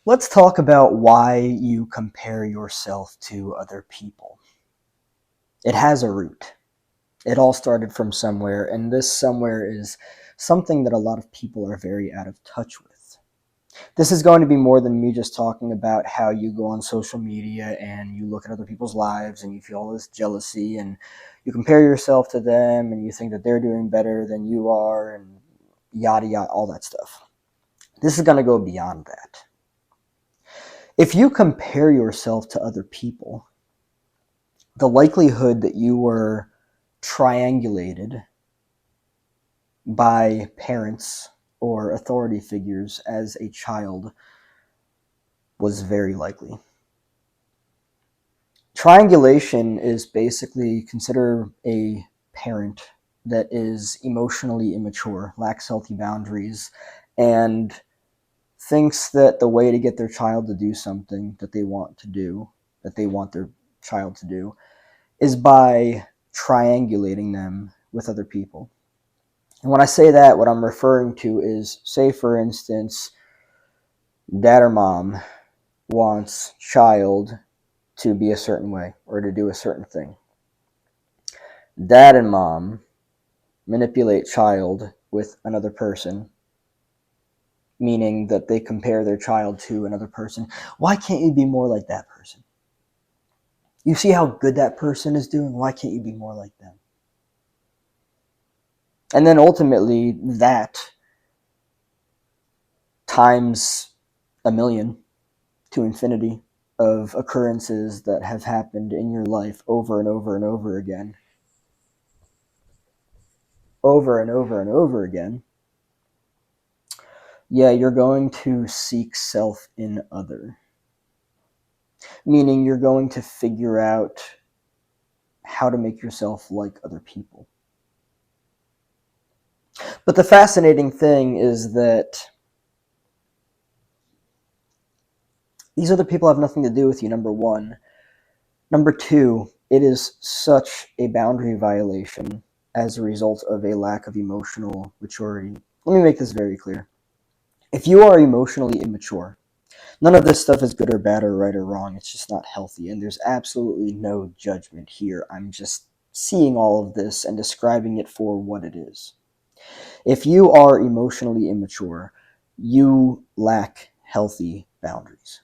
Let's talk about why you compare yourself to other people. It has a root. It all started from somewhere, and this somewhere is something that a lot of people are very out of touch with. This is going to be more than me just talking about how you go on social media and you look at other people's lives and you feel all this jealousy and you compare yourself to them and you think that they're doing better than you are and yada yada, all that stuff. This is going to go beyond that. If you compare yourself to other people, the likelihood that you were triangulated by parents or authority figures as a child was very likely. Triangulation is basically consider a parent that is emotionally immature, lacks healthy boundaries, and thinks that the way to get their child to do something that they want to do, that they want their child to do, is by triangulating them with other people. And when I say that, what I'm referring to is, say, for instance, dad or mom wants child to be a certain way or to do a certain thing. Dad and mom manipulate child with another person, meaning that they compare their child to another person. Why can't you be more like that person? You see how good that person is doing? Why can't you be more like them? And then ultimately, that times a million to infinity of occurrences that have happened in your life over and over and over again, over and over and over again, yeah, you're going to seek self in other. Meaning you're going to figure out how to make yourself like other people. But the fascinating thing is that these other people have nothing to do with you, number one. Number two, it is such a boundary violation as a result of a lack of emotional maturity. Let me make this very clear. If you are emotionally immature, none of this stuff is good or bad or right or wrong. It's just not healthy. And there's absolutely no judgment here. I'm just seeing all of this and describing it for what it is. If you are emotionally immature, you lack healthy boundaries.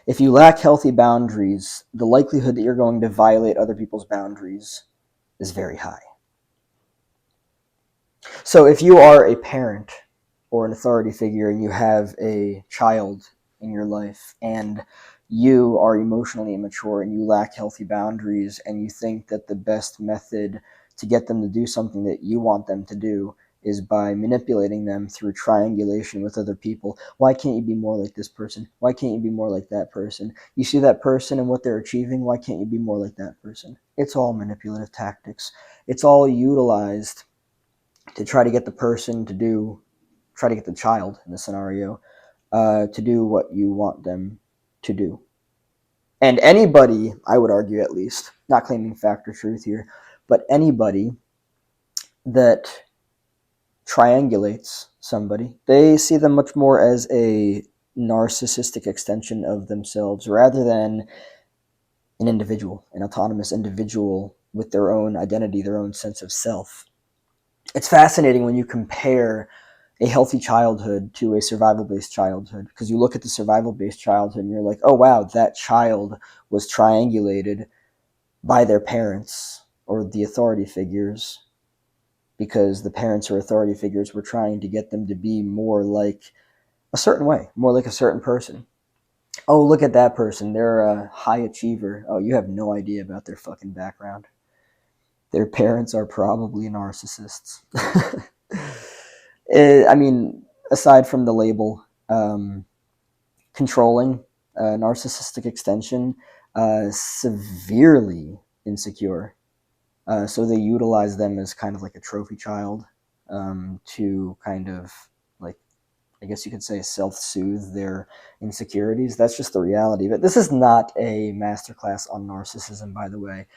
If you lack healthy boundaries, the likelihood that you're going to violate other people's boundaries is very high. So if you are a parent or an authority figure and you have a child in your life and you are emotionally immature and you lack healthy boundaries and you think that the best method to get them to do something that you want them to do is by manipulating them through triangulation with other people. Why can't you be more like this person? Why can't you be more like that person? You see that person and what they're achieving. Why can't you be more like that person? It's all manipulative tactics. It's all utilized to try to get the person to do, try to get the child in the scenario to do what you want them to do. And anybody, I would argue at least, not claiming fact or truth here, but anybody that triangulates somebody, they see them much more as a narcissistic extension of themselves rather than an individual, an autonomous individual with their own identity, their own sense of self. It's fascinating when you compare a healthy childhood to a survival based childhood because you look at the survival based childhood and you're like, oh wow, that child was triangulated by their parents or the authority figures because the parents or authority figures were trying to get them to be more like a certain way, more like a certain person. Oh, look at that person. They're a high achiever. Oh, you have no idea about their fucking background. Their parents are probably narcissists. I mean, aside from the label, controlling, narcissistic extension, severely insecure. So they utilize them as kind of like a trophy child to kind of like, I guess you could say, self-soothe their insecurities. That's just the reality. But this is not a masterclass on narcissism, by the way.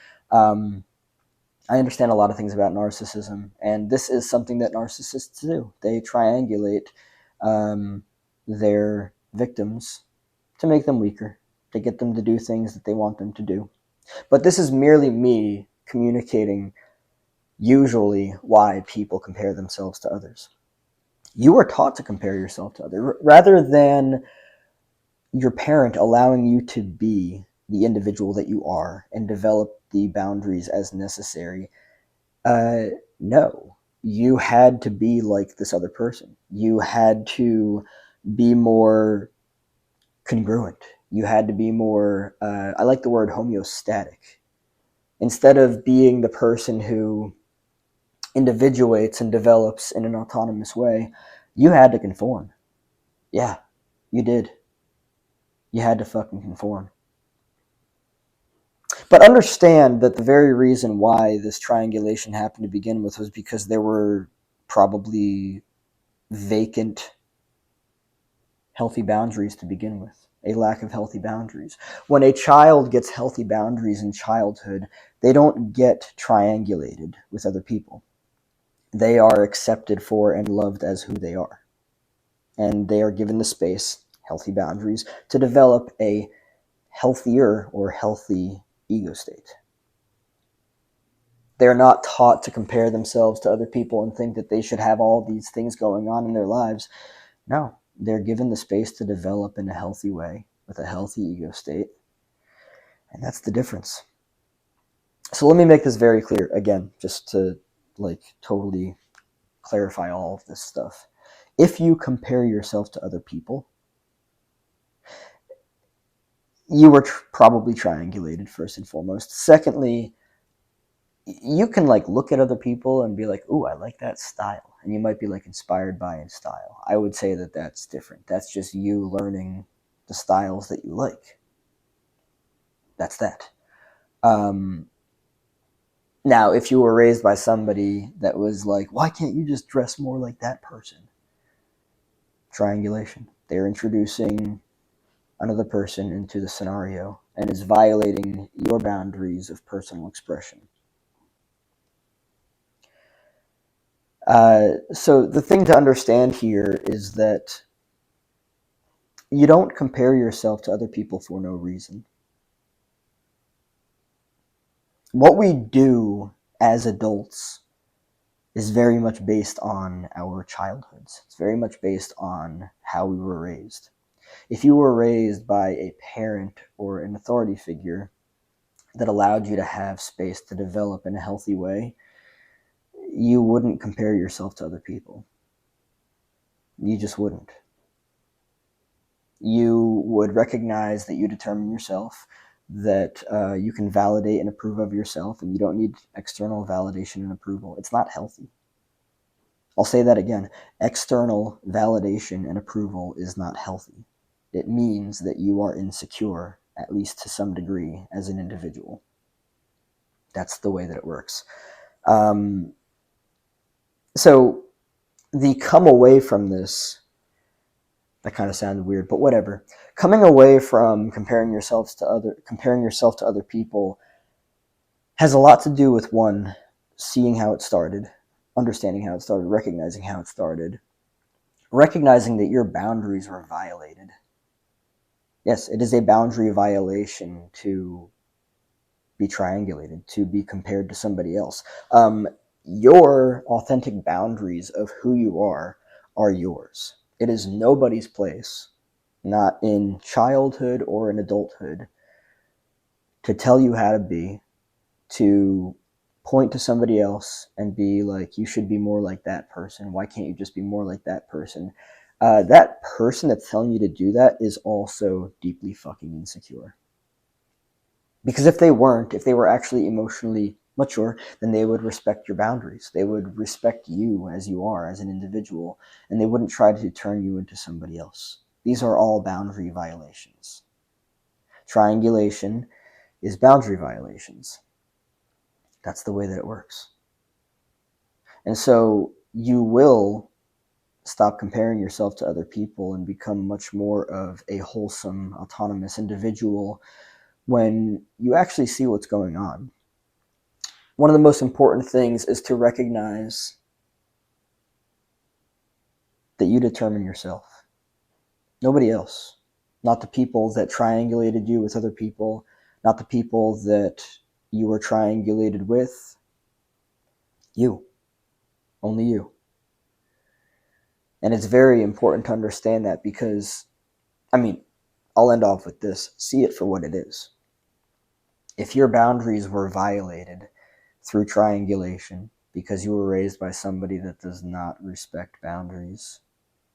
I understand a lot of things about narcissism, and this is something that narcissists do. They triangulate um, their victims to make them weaker, to get them to do things that they want them to do. But this is merely me communicating usually why people compare themselves to others. You are taught to compare yourself to others rather than your parent allowing you to be the individual that you are and develop the boundaries as necessary. No, you had to be like this other person. You had to be more congruent. You had to be more, I like the word homeostatic. Instead of being the person who individuates and develops in an autonomous way, you had to conform. Yeah, you did. You had to fucking conform. But understand that the very reason why this triangulation happened to begin with was because there were probably vacant, healthy boundaries to begin with. A lack of healthy boundaries. When a child gets healthy boundaries in childhood, they don't get triangulated with other people. They are accepted for and loved as who they are. And they are given the space, healthy boundaries, to develop a healthier or healthy ego state. They're not taught to compare themselves to other people and think that they should have all these things going on in their lives. No, they're given the space to develop in a healthy way with a healthy ego state. And that's the difference. So let me make this very clear again, just to totally clarify all of this stuff. If you compare yourself to other people, you were probably triangulated first and foremost. Secondly, you can look at other people and be like, ooh, I like that style. And you might be inspired by his style. I would say that that's different. That's just you learning the styles that you like. That's that. Now, if you were raised by somebody that was like, why can't you just dress more like that person? Triangulation. They're introducing another person into the scenario and is violating your boundaries of personal expression. So the thing to understand here is that you don't compare yourself to other people for no reason. What we do as adults is very much based on our childhoods. It's very much based on how we were raised. If you were raised by a parent or an authority figure that allowed you to have space to develop in a healthy way, you wouldn't compare yourself to other people. You just wouldn't. You would recognize that you determine yourself, that you can validate and approve of yourself, and you don't need external validation and approval. It's not healthy. I'll say that again. External validation and approval is not healthy. It means that you are insecure, at least to some degree, as an individual. That's the way that it works. So the come away from this, that kind of sounded weird, but whatever. Coming away from comparing yourself to other people has a lot to do with, one, seeing how it started, understanding how it started, recognizing how it started, recognizing that your boundaries were violated. Yes, it is a boundary violation to be triangulated, to be compared to somebody else. Your authentic boundaries of who you are yours. It is nobody's place, not in childhood or in adulthood, to tell you how to be, to point to somebody else and be like, you should be more like that person. Why can't you just be more like that person? That person that's telling you to do that is also deeply fucking insecure. Because if they were actually emotionally mature, then they would respect your boundaries. They would respect you as you are, as an individual, and they wouldn't try to turn you into somebody else. These are all boundary violations. Triangulation is boundary violations. That's the way that it works. And so you will stop comparing yourself to other people and become much more of a wholesome, autonomous individual when you actually see what's going on. One of the most important things is to recognize that you determine yourself. Nobody else. Not the people that triangulated you with other people, not the people that you were triangulated with. You. Only you. And it's very important to understand that because, I mean, I'll end off with this. See it for what it is. If your boundaries were violated through triangulation because you were raised by somebody that does not respect boundaries,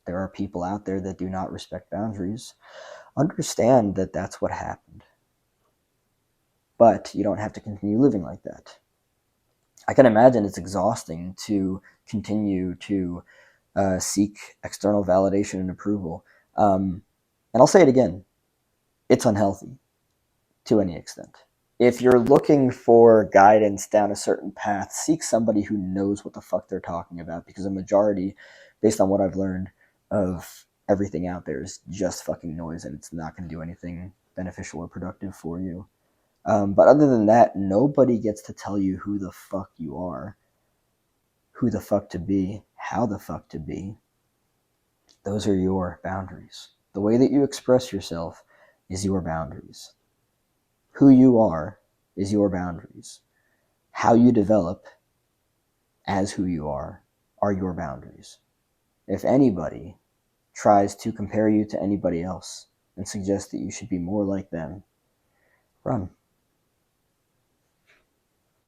there are people out there that do not respect boundaries. Understand that that's what happened. But you don't have to continue living like that. I can imagine it's exhausting to continue to seek external validation and approval. And I'll say it again, it's unhealthy to any extent. If you're looking for guidance down a certain path, seek somebody who knows what the fuck they're talking about, because a majority, based on what I've learned, of everything out there is just fucking noise, and it's not going to do anything beneficial or productive for you. But other than that, nobody gets to tell you who the fuck you are, who the fuck to be, how the fuck to be. Those are your boundaries. The way that you express yourself is your boundaries. Who you are is your boundaries. How you develop as who you are your boundaries. If anybody tries to compare you to anybody else and suggest that you should be more like them, run.